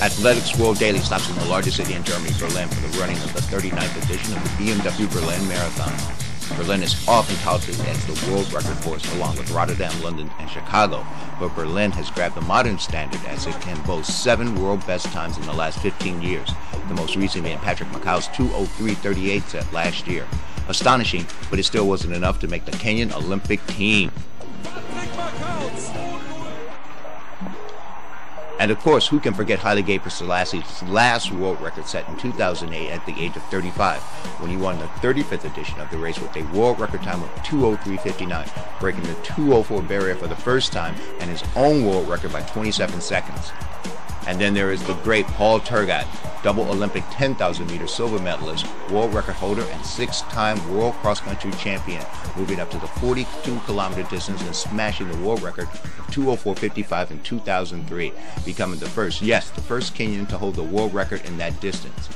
Athleics World Daily stops in the largest city in Germany, Berlin, for the running of the 39th edition of the BMW Berlin Marathon. Berlin is often touted as the world record course along with Rotterdam, London, and Chicago, but Berlin has grabbed the modern standard as it can boast 7 world best times in the last 15 years, the most recent being Patrick Macau's 2:03:38 set last year. Astonishing, but it still wasn't enough to make the Kenyan Olympic team. And of course, who can forget Haile Gelasi's last world record set in 2008 at the age of 35, when he won the 35th edition of the race with a world record time of 2:03:59, breaking the 2:04 barrier for the first time and his own world record by 27 seconds. And then there is the great Paul Tergat, double Olympic 10,000 meter silver medalist, world record holder, and 6-time world cross-country champion, moving up to the 42-kilometer distance and smashing the world record of 2:04:55 in 2003, becoming the first Kenyan to hold the world record in that distance.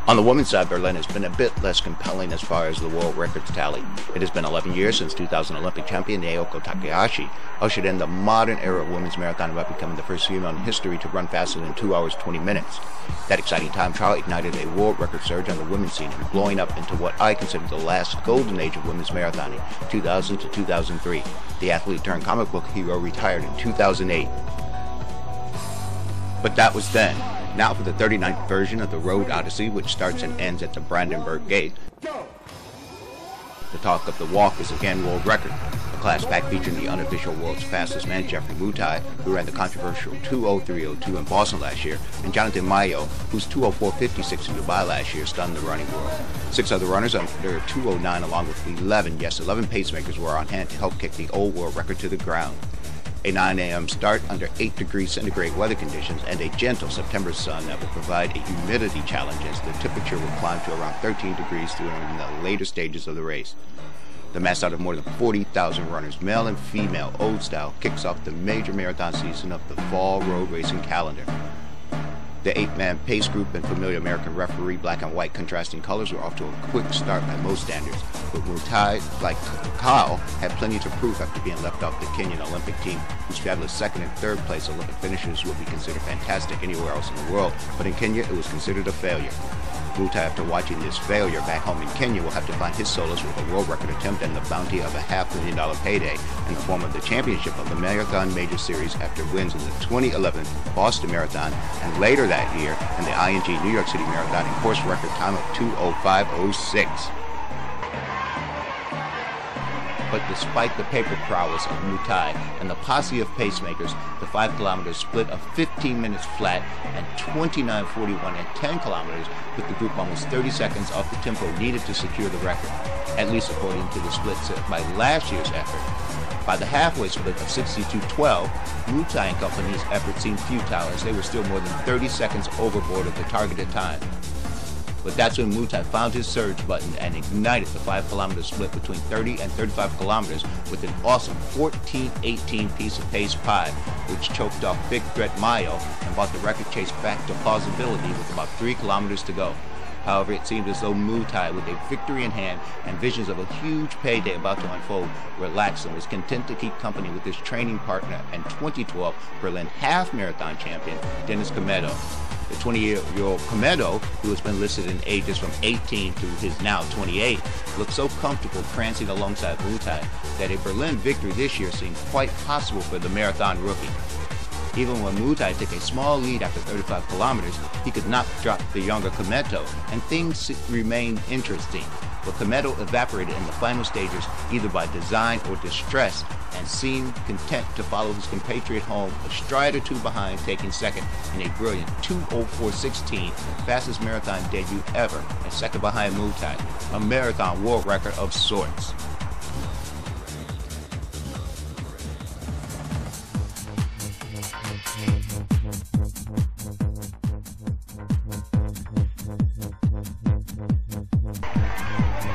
On the women's side, Berlin has been a bit less compelling as far as the world records tally. It has been 11 years since 2000 Olympic champion Naoko Takahashi ushered in the modern era of women's marathon by becoming the first female in history to run faster than 2 hours 20 minutes. That exciting time trial ignited a world record surge on the women's scene and blowing up into what I consider the last golden age of women's marathoning, 2000 to 2003. The athlete turned comic book hero retired in 2008. But that was then. Now for the 39th version of the Road Odyssey, which starts and ends at the Brandenburg Gate. The talk of the walk is again world record. A class pack featuring the unofficial world's fastest man, Jeffrey Mutai, who ran the controversial 2:03:02 in Boston last year, and Jonathan Mayo, whose 2:04:56 in Dubai last year stunned the running world. 6 other runners under 2:09 along with 11 pacemakers were on hand to help kick the old world record to the ground. A 9 a.m. start under 8 degrees centigrade weather conditions and a gentle September sun that will provide a humidity challenge as the temperature will climb to around 13 degrees during the later stages of the race. The mass out of more than 40,000 runners, male and female, old style, kicks off the major marathon season of the fall road racing calendar. The 8-man pace group and familiar American referee black and white contrasting colors were off to a quick start by most standards, but Mutai, like Kyle, had plenty to prove after being left off the Kenyan Olympic team, whose fabulous 2nd and 3rd place Olympic finishes would be considered fantastic anywhere else in the world, but in Kenya it was considered a failure. Mutai, after watching this failure back home in Kenya, will have to find his solace with a world record attempt and the bounty of a $500,000 payday in the form of the championship of the Marathon Major Series after wins in the 2011 Boston Marathon and later that year in the ING New York City Marathon in course record time of 2:05:06. But despite the paper prowess of Mutai and the posse of pacemakers, the 5 kilometers split of 15 minutes flat and 29:41 and 10 kilometers put the group almost 30 seconds off the tempo needed to secure the record, at least according to the split set by last year's effort. By the halfway split of 62:12, Mutai and company's effort seemed futile as they were still more than 30 seconds overboard of the targeted time. But that's when Mutai found his surge button and ignited the 5 kilometer split between 30 and 35 kilometers with an awesome 14:18 piece of pace pie, which choked off big threat Mayo and brought the record chase back to plausibility with about 3 kilometers to go. However, it seemed as though Mutai, with a victory in hand and visions of a huge payday about to unfold, relaxed and was content to keep company with his training partner and 2012 Berlin half marathon champion, Dennis Kometo. The 20-year-old Kometo, who has been listed in ages from 18 to his now 28, looked so comfortable prancing alongside Mutai that a Berlin victory this year seemed quite possible for the marathon rookie. Even when Mutai took a small lead after 35 kilometers, he could not drop the younger Kometo, and things remained interesting. But Kometo evaporated in the final stages either by design or distress and seemed content to follow his compatriot home a stride or two behind, taking second in a brilliant 2:04:16, fastest marathon debut ever, and second behind Mutai, a marathon world record of sorts.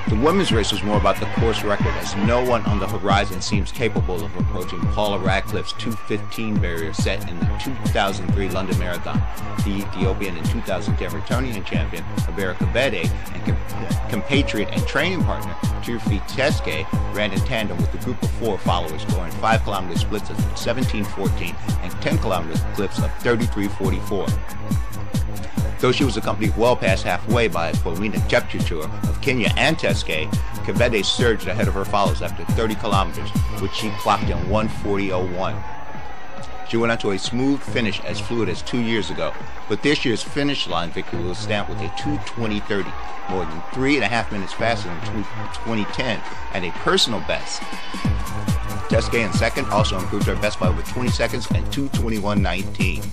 The women's race was more about the course record, as no one on the horizon seems capable of approaching Paula Radcliffe's 2:15 barrier set in the 2003 London Marathon. The Ethiopian and 2010 returning champion Abera Kabede and compatriot and training partner Tirfi Teske ran in tandem with a group of 4 followers, scoring 5 km splits of 17:14 and 10 km clips of 33:44. Though she was accompanied well past halfway by Paulina Chepchirchir of Kenya and Teske, Kabede surged ahead of her followers after 30 kilometers, which she clocked in 1:40.01. She went on to a smooth finish as fluid as 2 years ago, but this year's finish line victory was stamped with a 2:20.30, more than 3.5 minutes faster than 2010, and a personal best. Teske in second also improved her best by over 20 seconds and 2:21.19.